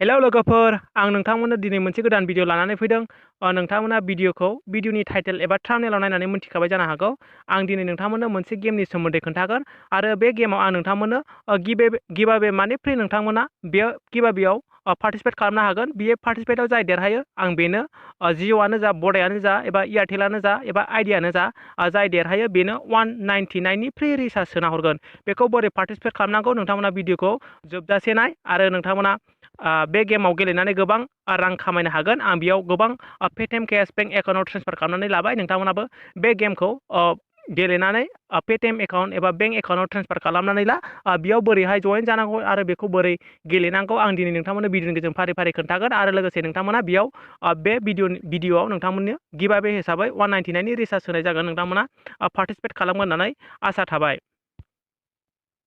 Hello लोगोफोर आं नोंथांमोननो दिनै मोनसे गोदान भिडिअ लानानै फैदों नोंथांमोना भिडिअनि टाइटेल एबा थाम्बनेलाव नायनानै मिथिखाबाय जानो हागौ आं दिनै नोंथांमोननो मोनसे गेमनि सोमोन्दै खोन्थागोन आरो बे गेमाव आं नोंथांमोननो गिभावे माने फ्रि नोंथांमोना बे गिभावेआव पार्टिसिपेट खालामनो हागोन बे पार्टिसिपेटआव जाय देरहायो आं बेनो जिअ'आनो जा भडायानो जा एबा एयारटेलानो जा एबा आइडियानो जा जाय देरहायो बेनो 199 नि फ्रि रिचार्ज सोना हरगोन बेखौ बोरै पार्टिसिपेट खालामनांगौ नोंथांमोना भिडिअखौ जोबजासे नाय आरो नोंथांमोना बे गेमाव गेलेनानै गोबां रां खामायनो हागोन आं बेयाव गोबां पेटिएम केस बेंक एकाउन्टाव ट्रेन्सफार खालामनानै लाबाय नोंथांमोनाबो बे गेमखौ गेलेनानै पेटिएम एकाउन्ट एबा बेंक एकाउन्टाव ट्रेन्सफार खालामनानै ला बेयाव बोरैहाय जয়েन जानांगौ आरो बेखौ बोरै गेलेनांगौ आं दिनै नोंथांमोननो भिडिअनि गेजेरजों फारि फारि खोन्थागोन आरो लोगोसे नोंथांमोना बेयाव बे भिडिअआव नोंथांमोननो गिभावे हिसाबै 199 नि रिचार्ज होनाय जागोन नोंथांमोना पार्टिसिपेट खालामगोन होननानै आसा थाबाय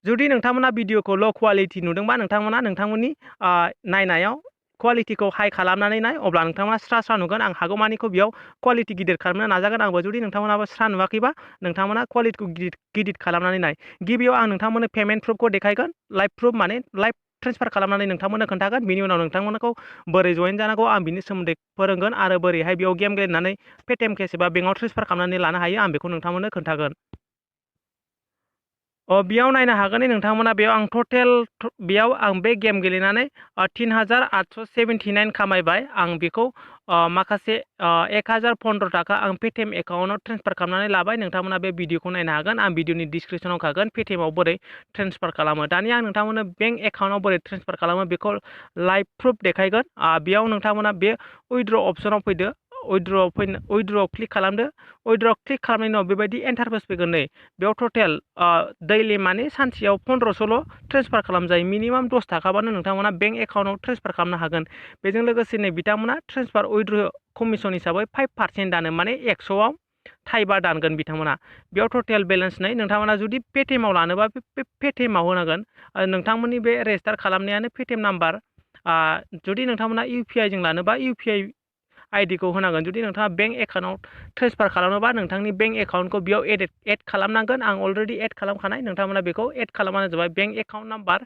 जुदि नोंथांमोना भिडिअखौ ल' क्वालिटि नुदोंबा नोंथांमोना नोंथांमोननि नायनायाव क्वालिटिखौ हाई खालामनानै नाय अब्ला नोंथांमोना स्रा नुगोन आं हागौमानिखौ बेयाव क्वालिटि गिदिर खालामनो नाजागोन आंबो जुदि नोंथांमोनाबो स्रा नुवाखैबा नोंथांमोना क्वालिटिखौ गिदिर खालामनानै नाय गिबियाव आं नोंथांमोननो पेमेन्ट प्रुफखौ देखायगोन लाइभ प्रुफ माने लाइभ ट्रेन्सफार खालामनानै नोंथांमोननो खोन्थागोन बिनि उनाव नोंथांमोनखौ बोरै जয়েन जानांगौ आं बिनि सोमोन्दै फोरोंगोन आरो बोरैहाय बेयाव गेम गेलेनानै पेटिएम केस एबा बेंकआव ट्रेन्सफार खालामनानै लानो हायो आं बेखौ नोंथांमोननो खोन्थागोन बेयाव नायनो हागोन नोंथांमोना बेयाव आं टटेल बेयाव आं बे गेम गेलेनानै 3879 खामायबाय आं बेखौ माखासे 1015 थाखा आं पेटिएम एकाउन्टाव ट्रेन्सफार खालामनानै लाबाय नोंथांमोना बे भिडिअखौ नायनो हागोन आं भिडिअनि डिसक्रिपसनाव होखागोन पेटिएमआव बोरै ट्रेन्सफार खालामो दानिया आं नोंथांमोननो बेंक एकाउन्टाव बोरै ट्रेन्सफार खालामो बेखौ लाइभ प्रुफ देखायगोन बेयाव नोंथांमोना बे उइथड्र अप्सनाव फैदो उइथड्र क्लिक खालामदो उइथड्र क्लिक खालामनायनि उनाव बेबायदि एन्टारफेस फैगोन नै बेयाव टटेल दैलि माने सानसेयाव 1500ल' ट्रेन्सफार खालामजायो मिनिमाम 10 थाखाबानो नोंथांमोना बेंक एकाउन्टाव ट्रेन्सफार खालामनो हागोन बेजों लोगोसे नै बिथांमोना ट्रेन्सफार उइथड्र कमिसन हिसाबै 5% दानो माने 100आव थाइबा दानगोन बिथांमोना बेयाव टटेल बेलेन्स नै नोंथांमोना जुदि पेटिएमआव लानोबा बे पेटिएमआव होनांगोन नोंथांमोननि बे रेजिस्टार खालामनायानो पेटिएम नाम्बार जुदि नोंथांमोना इउपिआइ जों लानोबा इउपिआइ आइडिखौ होनांगोन जुदि नोंथाङा बेंक एकाउन्टाव ट्रेन्सफार खालामोबा नोंथांनि बेंक एकाउन्टखौ बेयाव एड खालामनांगोन आं अलरेडि एड खालामखानाय नोंथांमोना बेखौ एड खालामबानो जाबाय बेंक एकाउन्ट नाम्बार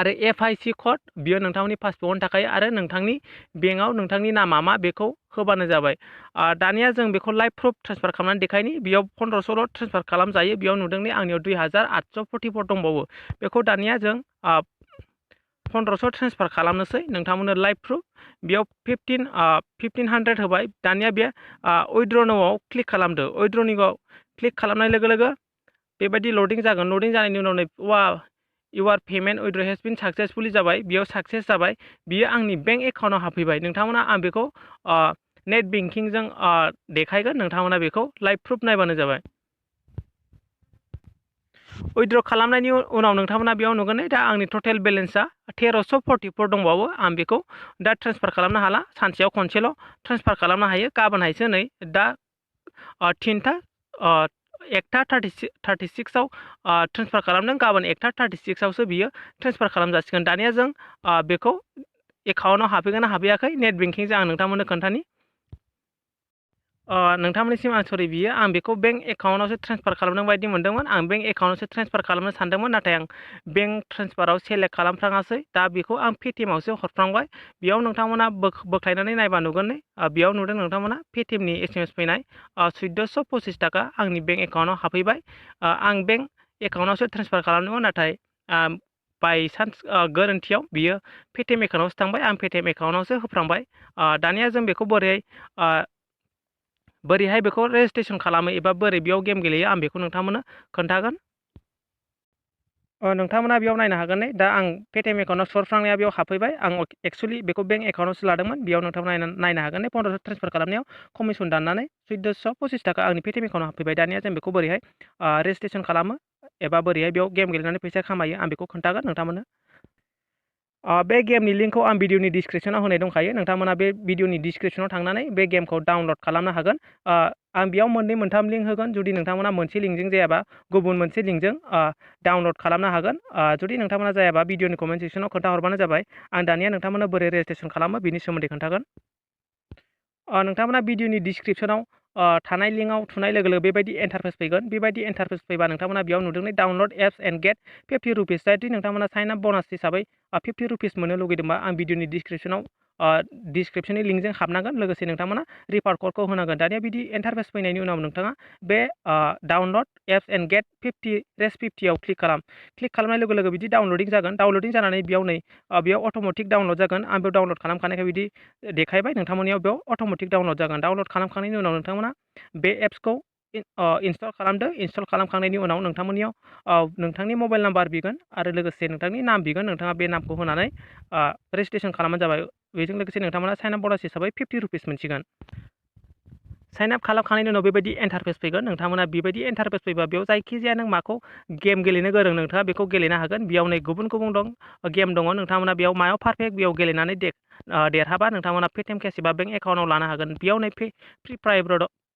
आरो एफआइसि कड बियो नोंथांनि पासबुकआवनो थाखायो आरो नोंथांनि बेंकआव नोंथांनि नामा मा बेखौ होबानो जाबाय दानिया जों बेखौ लाइभ प्रुफ ट्रेन्सफार खालामनानै देखायनि बेयाव 1500ल' ट्रेन्सफार खालामजायो बेयाव नुदोंनि आंनियाव 2844 दंबावो बेखौ दानिया जों 1500 ट्रेन्सफार खालामनोसै नोंथांमोननो लाइभ प्रुफ बेयाव 1500 होबाय दानिया बे उइथड्र नावआव क्लिक खालामदो उइथड्र नावआव क्लिक खालामनाय लोगो लोगो बेबायदि लडिं जागोन लडिं जानायनि उनाव नै इउआर payment withdraw has been successfully जाबाय बेयाव साक्सेस जाबाय बियो आंनि बेंक एकाउन्टाव हाबफैबाय नोंथांमोना आं बेखौ नेट बेंकिंजों देखायगोन नोंथांमोना बेखौ लाइभ प्रुफ नायबानो जाबाय उइथड्र खालामनायनि उनाव नोंथांमोना बेयाव नुगोन दा आंनि टटेल बेलेन्सआ 1344 दंबावो आं बेखौ दा ट्रेन्सफार खालामनो हाला सानसेयाव खनसेल' ट्रेन्सफार खालामनो हायो गाबोनहायसो नै दा 1:36आव ट्रेन्सफार खालामदों गाबोन 1:36आवसो बियो ट्रेन्सफार खालामजासिगोन दानिया जों बेखौ एकाउन्टाव हाबफैगोन ना हाबैयाखै नेट बेंकिंजों आं नोंथांमोननो खोन्थानि नोंथांमोननिसिम आं सरि बियो आं बेखौ बेंक एकाउन्टावसो ट्रेन्सफार खालामदों बायदि मोनदोंमोन आं बेंक एकाउन्टावसो ट्रेन्सफार खालामनो सानदोंमोन नाथाय आं बेंक ट्रेन्सफाराव सेलेक्ट खालामफ्राङासै दा बेखौ आं पेटिएमआवसो हरफ्रांबाय बेयाव नोंथांमोना बोख्लायनानै नायबा नुगोन नै बेयाव नुदों नोंथांमोना पेटिएमनि एसएमएस फैनाय 1425 थाखा आंनि बेंक एकाउन्टाव हाबफैबाय आं बेंक एकाउन्टावसो ट्रेन्सफार खालामदोंमोन नाथाय बायसान्स गोरोन्थियाव बियो पेटिएम एकाउन्टावसो थांबाय आं पेटिएम एकाउन्टावसो होफ्रांबाय दानिया जों बेखौ बोरैहाय बेखौ रेजिस्ट्रेसन खालामो एबा बोरै बेयाव गेम गेलेयो आं बेखौ नोंथांमोननो खोन्थागोन नोंथांमोना बेयाव नायनो हागोन नै दा आं पेटिएम एकाउन्टाव सरफ्रांनाया बेयाव हाबफैबाय आं एक्सुवेलि बेखौ बेंक एकाउन्टावसो लादोंमोन बेयाव नोंथांमोना नायनो हागोन नै 1500 ट्रेन्सफार खालामनायाव कमिसन दाननानै 1425 थाखा आंनि पेटिएम एकाउन्टाव हाबफैबाय दानिया जों बेखौ बोरैहाय रेजिस्ट्रेसन खालामो एबा बोरैहाय बेयाव गेम गेलेनानै फैसा खामायो आं बेखौ खोन्थागोन नोंथांमोननो बे गेमनि लिंकखौ आं भिडिअनि डिसक्रिपसनाव होनाय दंखायो नोंथांमोना बे भिडिअनि डिसक्रिपसनाव थांनानै बे गेमखौ डाउनलड खालामनो हागोन आं बेयाव मोननै मोनथाम लिंक होगोन जुदि नोंथांमोना मोनसे लिंकजों जायाबा गुबुन मोनसे लिंकजों डाउनलड खालामनो हागोन जुदि नोंथांमोना जायाबा भिडिअनि कमेन्ट सेक्सनाव खोन्थाहरबानो जाबाय आं दानिया नोंथांमोना बोरै रेजिस्ट्रेसन खालामो बिनि सोमोन्दै खोन्थागोन नोंथांमोना भिडिअनि डिसक्रिपसनाव थानाय लिंकआव थुनाय लोगो लोगो बेबायदि इन्टारफेस फैगोन। बेबायदि इन्टारफेस फैबा नोंथांमोना बेयाव नुदों download apps and get 50 rupees जाहाथे नोंथांमोना साइन आप ब'नास हिसाबै 50 रुपिस मोननो लुगैदोंबा आं भिडिअनि डिसक्रिपसननि लिंकजों हाबनांगोन। लोगोसे नोंथांमोना रिफार क'डखौ होनांगोन। दानिया बिदि इन्टारफेस फैनायनि उनाव नोंथाङा बे डाउनलड एप्स एन्ड गेट 50 रेस 50आव क्लिक खालाम। क्लिक खालामनाय लोगो लोगो बिदि डाउनलडिं जागोन। डाउनलडिं जानानै बेयाव अट'मेटिक डाउनलड जागोन। आं बेयाव डाउनलड खालामखानायखाय बिदि देखायबाय। नोंथांमोननियाव बेयाव अट'मेटिक डाउनलड जागोन। डाउनलड खालामखांनायनि उनाव नोंथांमोना बे एप्सखौ इनस्टल खालामदो। इनस्टल खालामखांनायनि उनाव नोंथांमोननियाव नोंथांनि मबाइल नाम्बार बिगोन आरो लोगोसे नोंथांनि नाम बिगोन। नोंथाङा बे नामखौ होनानै रेजिस्ट्रेसन खालामबानो जाबाय। बेजों लोगोसे नोंथांमोना साइन आप ब'नास हिसाबै 50 रुपिस मोनसिगोन। साइन आप खालामखांनायनि उनाव बेबायदि इन्टारफेस फैगोन। नोंथांमोना बेबायदि इन्टारफेस फैबा बेयाव जायखिजाया नों माखौ गेम गेलेनो गोरों नोंथाङा बेखौ गेलेनो हागोन। बेयाव नै गुबुन गुबुन गेम दङ। नोंथांमोना बेयाव मायाव पारफेक्ट बेयाव गेलेनानै देरहाबा नोंथांमोना पेटिएम केस एबा बेंक एकाउन्टआव लानो हागोन। बेयाव नै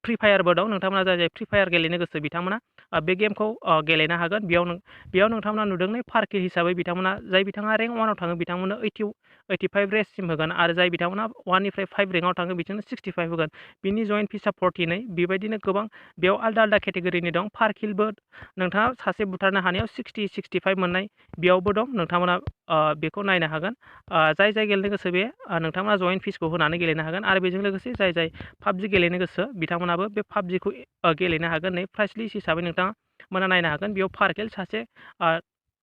फ्रि फायारबो दं। नोंथांमोना जाय फ्रि फायार गेलेनो गोसो बिथांमोना बे गेमखौ गेलेनो हागोन। बेयाव नोंथांमोना नुदों नै पार किल हिसाबै जाय बिथाङा रेंक 1आव थाङो बिथांमोननो 85 रेससिम होगोन आरो जाय बिथांमोना 1निफ्राय 5 रेंकआव थाङो बिसोरनो 65 होगोन। बिनि जइन फिसा 49। बेबायदिनो गोबां बेयाव आलदा आलदा केटेगरिनि दं। पार किलबो नोंथाङा सासे बुथारनो हानायाव 60 65 मोननाय बेयावबो दं। नोंथांमोना बेखौ नायनो हागोन। जाय गेलेनो गोसो बे नोंथांमोना जइन फिसखौ होनानै गेलेनो हागोन आरो बेजों लोगोसे जाय पाबजि गेलेनो गोसो बिथांमोनाबो बे पाबजिखौ गेलेनो हागोन। नै प्राइस लिस्ट हिसाबै नोंथांमोना नायनो हागोन। बेयाव पार किल सासे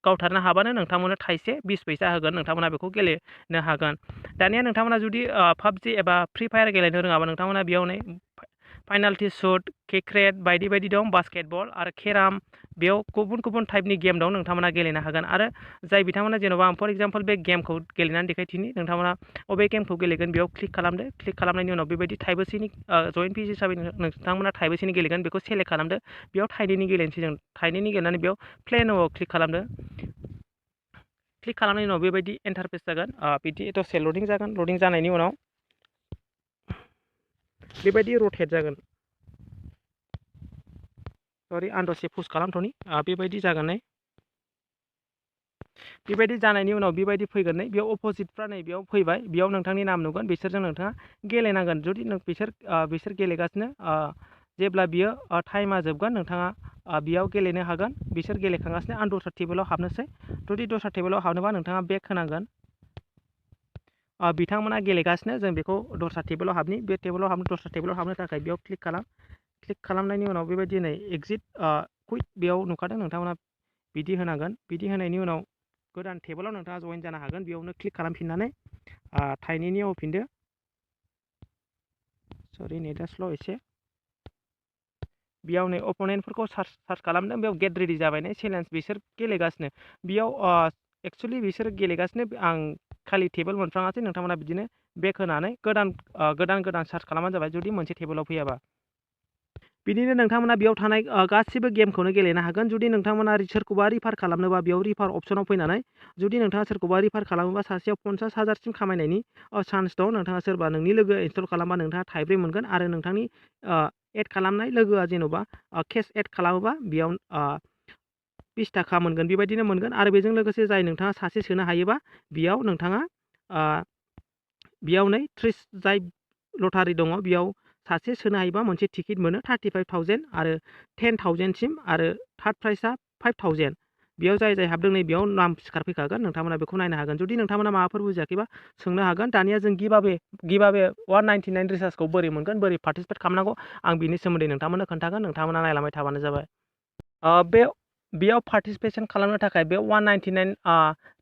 गावथारनो हाबानो नोंथांमोननो थाइसे 20 फैसा होगोन। नोंथांमोना बेखौ गेलेनो हागोन। दानिया नोंथांमोना जुदि पाबजि एबा फ्रि फायार गेलेनो रोङाबा नोंथांमोना बेयाव नै फाइनाल्टि शुट क्रिकेट बायदि बायदि दं। बास्केटबल आरो केराम बेयाव गुबुन गुबुन टाइपनि गेम दं। नोंथांमोना गेलेनो हागोन आरो जाय बिथांमोना जेन'बा आं फर एग्जाम्पल बे गेमखौ गेलेनानै देखायथिनि नोंथांमोना अबे गेमखौ गेलेगोन बेयाव क्लिक खालामदो। क्लिक खालामनायनि उनाव बेबायदि थाइबैसेनि जइन फिस हिसाबै नोंथांमोना थाइबैसेनि गेलेगोन बेखौ सेलेक्ट खालामदो। बेयाव थाइनैनि गेलेनोसै जों थाइनैनि गेलेनानै बेयाव प्ले नाउआव क्लिक खालामदो। क्लिक खालामनायनि उनाव बेबायदि इन्टारफेस जागोन। बिदि दसे लडिं जागोन। लडिं जानायनि उनाव बेबायदि रटेट जागोन। सरि आं दसे पस्ट खालामथ'नि। बेबायदि जागोन नै। बेबायदि जानायनि उनाव बेबायदि फैगोन नै। बेयाव अपोजिटफ्रा नै बेयाव फैबाय। बेयाव नोंथांनि नाम नुगोन। बिसोरजों नोंथाङा गेलेनांगोन। जुदि बिसोर गेलेगासिनो जेब्ला बियो टाइमा जोबगोन नोंथाङा बेयाव गेलेनो हागोन। बिसोर गेलेखांगासिनो आं दस्रा टेबोलाव हाबनोसै। जुदि दस्रा टेबोलाव हाबनोबा नोंथाङा बेक होनांगोन। बिथांमोना गेलेगासिनो जों बेखौ दस्रा टेबोलाव हाबनि। बे टेबोलाव हाबनो दस्रा टेबोलाव हाबनो थाखाय बेयाव क्लिक खालाम। क्लिक खालामनायनि उनाव बेबायदि नै एग्जिट कुइट बेयाव नुखादों। नोंथांमोना बिदि होनांगोन। बिदि होनायनि उनाव गोदान टेबोलाव नोंथाङा जइन जानो हागोन। बेयावनो क्लिक खालामफिननानै थाइनैनि होफिनदो। सरि नेटआ स्ल' एसे। बेयाव नै अप'नेन्टफोरखौ सार्च खालामदों। बेयाव गेट रेडि जाबाय नै चेलेन्ज बिसोर गेलेगासिनो। बेयाव एक्सुवेलि बिसोर गेलेगासिनो आं खालि टेबोल मोनफ्राङासै। नोंथांमोना बिदिनो बेक होनानै गोदान सार्च खालामबानो जाबाय जुदि मोनसे टेबोलाव फैयाबा। बिदिनो नोंथांमोना बेयाव थानाय गासिबो गेमखौनो गेलेनो हागोन। जुदि नोंथांमोना सोरखौबा रिफार खालामनोबा बेयाव रिफार अपसनाव फैनानै जुदि नोंथाङा सोरखौबा रिफार खालामोबा सासेयाव 50,000सिम खामायनायनि चान्स दं। नोंथाङा सोरबा नोंनि लोगो इनस्टल खालामबा नोंथाङा थाइब्रै मोनगोन आरो नोंथांनि एड खालामनाय लोगोआ जेन'बा केस एड खालामोबा बेयाव 20 थाखा मोनगोन। बेबायदिनो मोनगोन आरो बेजों लोगोसे जाय नोंथाङा सासे सोनो हायोबा बेयाव नोंथाङा बेयाव नै 30 जाय लटारि दङ बेयाव सासे सोनो हायोबा मोनसे टिकेट मोनो 35,000 आरो 10,000सिम आरो थार्ड प्राइजआ 5,000। बेयाव जाय हाबदों नै बेयाव नाम सिखारफैखागोन। नोंथांमोना बेखौ नायनो हागोन। जुदि नोंथांमोना माबाफोर बुजियाखैबा सोंनो हागोन। दानिया जों गिभावे 199 रिसार्जखौ बोरै मोनगोन बोरै पार्टिसिपेट खालामनांगौ आं बिनि सोमोन्दै नोंथांमोननो खोन्थागोन। नोंथांमोना नायलांबाय थाबानो जाबाय। बेयाव पार्टिसिपेसन खालामनो थाखाय बे 199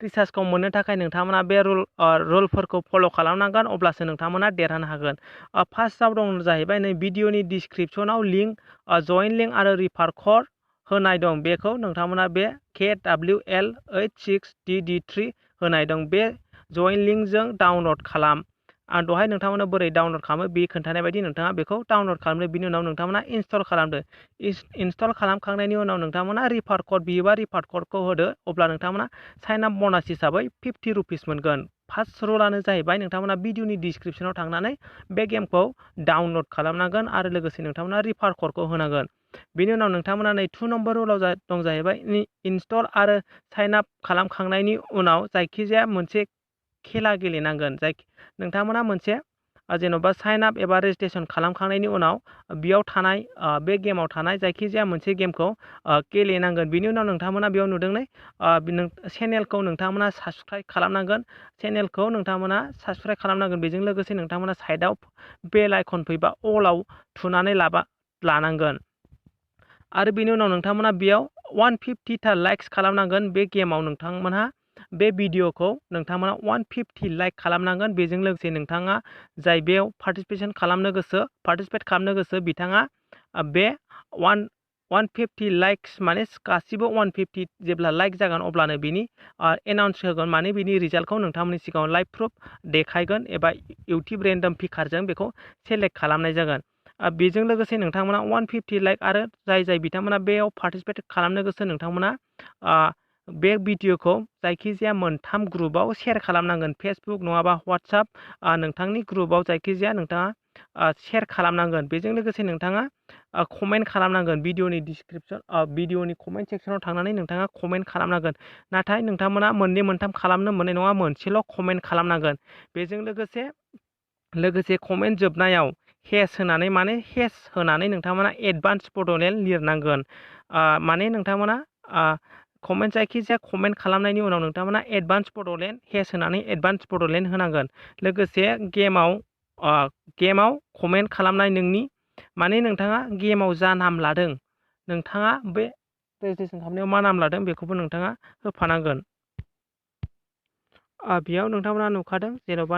रिसार्जखौ मोननो थाखाय नोंथांमोना बे रुलफोरखौ फल' खालामनांगोन अब्लासो नोंथांमोना देरहानो हागोन। फार्स्टआव दं जाहैबाय नै भिडिअनि डिसक्रिपसनाव लिंक जइन लिंक आरो रिफार क'ड होनाय दं। बेखौ नोंथांमोना बे KWL86DD3 होनाय दं। बे जइन लिंकजों डाउनलड खालाम। आं दहाय नोंथांमोना बोरै डाउनलड खालामो बे खोन्थानाय बायदि नोंथाङा बेखौ डाउनलड खालामदो। बिनि उनाव नोंथांमोना इनस्टल खालामदो। इनस्टल खालामखांनायनि उनाव नोंथांमोना रिफार क'ड बियोबा रिफार क'डखौ होदो। अब्ला नोंथांमोना साइन आप ब'नास हिसाबै 50 रुपिस मोनगोन। फार्स्ट रुलानो जाहैबाय नोंथांमोना भिडिअनि डिसक्रिपसनाव थांनानै बे गेमखौ डाउनलड खालामनांगोन आरो लोगोसे नोंथांमोना रिफार क'डखौ होनांगोन। बेनि उनाव नोंथांमोना नै 2 नम्बर रुलाव दं जाहैबाय इनस्टल आरो साइन आप खालामखांनायनि उनाव जायखिजाया मोनसे खेला गेलेनांगोन। नोंथांमोना मोनसे जेन'बा साइन आप एबा रेजिस्ट्रेसन खालामखांनायनि उनाव बेयाव थानाय बे गेमाव थानाय जायखिजाया मोनसे गेमखौ गेलेनांगोन। बिनि उनाव नोंथांमोना बेयाव नुदों चेनेलखौ नोंथांमोना साबस्क्राइब खालामनांगोन। चेनेलखौ नोंथांमोना साबस्क्राइब खालामनांगोन। बेजों लोगोसे नोंथांमोना साइडआव बेल आइकन फैबा अलाव थुनानै लानांगोन। आरो बेनि उनाव नोंथांमोना बेयाव 150 लाइक्स खालामनांगोन। बे गेमाव नोंथांमोनहा बे भिडिअखौ नोंथांमोना 150 लाइक खालामनांगोन। बेजों लोगोसे नोंथाङा जाय बेयाव पार्टिसिपेट खालामनो गोसो बिथाङा बे 150 लाइक्स माने गासिबो 150 जेब्ला लाइक जागोन अब्लानो बिनि एनाउन्स होगोन, माने बिनि रिजाल्टखौ नोंथांमोननि सिगाङाव लाइभ प्रुफ देखायगोन एबा इउटिउब रेन्डम पिकारजों बेखौ सेलेक्ट खालामनाय जागोन। बेजों लोगोसे नोंथांमोना 150 लाइक आरो जाय बिथांमोना बेयाव पार्टिसिपेट खालामनो गोसो नोंथांमोना बे भिडिअखौ जायखिजाया मोनथाम ग्रुपआव शेयार खालामनांगोन। फेसबुक नङाबा वाट्सएप नोंथांनि ग्रुपआव जायखिजाया नोंथाङा शेयार खालामनांगोन। बेजों लोगोसे नोंथाङा कमेन्ट खालामनांगोन। भिडिअनि कमेन्ट सेक्सनाव थांनानै नोंथाङा कमेन्ट खालामनांगोन। नाथाय नोंथांमोना मोननै मोनथाम खालामनो मोननाय नङा, मोनसेल' कमेन्ट खालामनांगोन। बेजों लोगोसे कमेन्ट जोबनायाव हेश होनानै नोंथांमोना एडभान्स बड'लेण्ड लिरनांगोन। माने नोंथांमोना कमेन्ट जायखिजाया कमेन्ट खालामनायनि उनाव नोंथांमोना एडभान्स बड'लेण्ड हेश होनानै एडभान्स बड'लेण्ड होनांगोन। लोगोसे गेमाव कमेन्ट खालामनाय माने नोंथाङा गेमाव जा नाम लादों, नोंथाङा बे रेजिस्ट्रेसन खालामनायाव मा नाम लादों बेखौबो नोंथाङा होफानांगोन। बेयाव नोंथांमोना नुखादों जेन'बा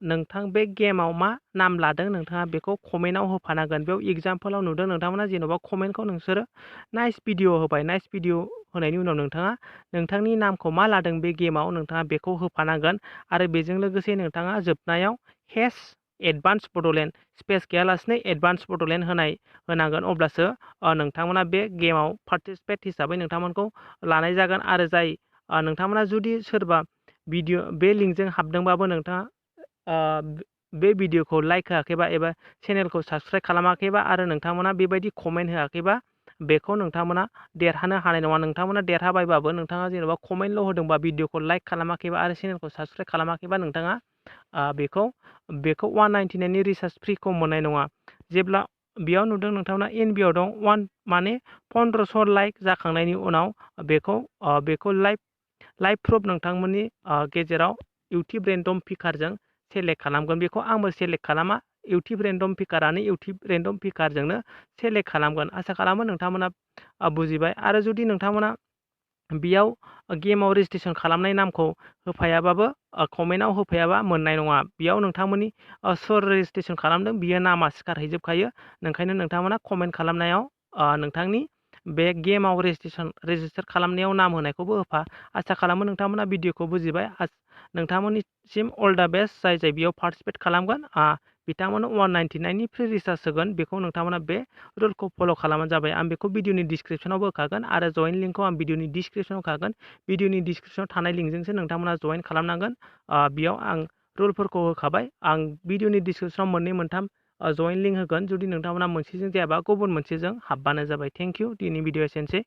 नोंथां बे गेमाव मा नाम लादों नोंथाङा बेखौ कमेन्टआव होफानांगोन। बेयाव एग्जाम्पलाव नुदों नोंथांमोना जेन'बा कमेन्टखौ नोंसोरो नाइस भिडिअ होबाय। नाइस भिडिअ होनायनि उनाव नोंथाङा नोंथांनि नामखौ मा लादों बे गेमाव नोंथाङा बेखौ होफानांगोन। आरो बेजों लोगोसे नोंथाङा जोबनायाव हेश एडभान्स बड'लेण्ड स्पेस गैयालासिनो एडभान्स बड'लेण्ड होनांगोन। अब्लासो नोंथांमोना बे गेमाव पार्टिसिपेट हिसाबै नोंथांमोनखौ लानाय जागोन। आरो नोंथांमोना जुदि सोरबा बे लिंकजों हाबदोंबाबो नोंथाङा बे भिडिअखौ लाइक होआखैबा एबा चेनेलखौ साबस्क्राइब खालामाखैबा आरो नोंथांमोना बेबायदि कमेन्ट होआखैबा बेखौ नोंथांमोना देरहानो हानाय नङा। नोंथांमोना देरहाबायबाबो नोंथाङा जेन'बा कमेन्टल' होदोंबा भिडिअखौ लाइक खालामाखैबा आरो चेनेलखौ साबस्क्राइब खालामाखैबा नोंथाङा बेखौ 199 नि रिसार्ज फ्रिखौ मोननाय नङा। जेब्ला बेयाव नुदों नोंथांमोना एनबिआव दं 1500 लाइक जाखांनायनि उनाव बेखौ लाइभ प्रुफ नोंथांमोननि गेजेराव इउटिउब रेन्डम पिकारजों सेलेक्ट खालामगोन। बेखौ आंबो सेलेक्ट खालामा, इउटिउब रेन्डम पिकारानो इउटिउब रेन्डम पिकारजोंनो सेलेक्ट खालामगोन। आसा खालामो नोंथांमोना बुजिबाय। आरो जुदि नोंथांमोना बेयाव गेमाव रेजिस्ट्रेसन खालामनाय नामखौ होफायाबाबो कमेन्टआव होफायाबा मोननाय नङा। बेयाव नोंथांमोननि सोर रेजिस्ट्रेसन खालामदों बियो नामा सिखारहैजोबखायो। ओंखायनो नोंथांमोना कमेन्ट खालामनायाव नोंथांनि बे गेमाव रेजिस्टार खालामनायाव नाम होनायखौबो होफा। आसा खालामो नोंथांमोना भिडिअखौ बुजिबाय। नोंथांमोननिसिम अल दा बेस्ट। जाय बेयाव पार्टिसिपेट खालामगोन बिथांमोननो 199 नि फ्रि रिसार्ज होगोन। बेखौ नोंथांमोना बे रुलखौ फल' खालामबानो जाबाय। आं बेखौ भिडिअनि डिसक्रिपसनावबो होखागोन आरो जइन लिंकखौ आं भिडिअनि डिसक्रिपसनाव होखागोन। भिडिअनि डिसक्रिपसनाव थानाय लिंकजोंसो नोंथांमोना जइन खालामनांगोन। बेयाव आं रुलफोरखौ होखाबाय। आं भिडिअनि डिसक्रिपसनाव मोननै मोनथाम जइन लिंक होगोन। जुदि नोंथांमोना मोनसेजों जायाबा गुबुन मोनसेजों हाबबानो जाबाय। Thank you. दिनैनि भिडिअ एसेनोसै।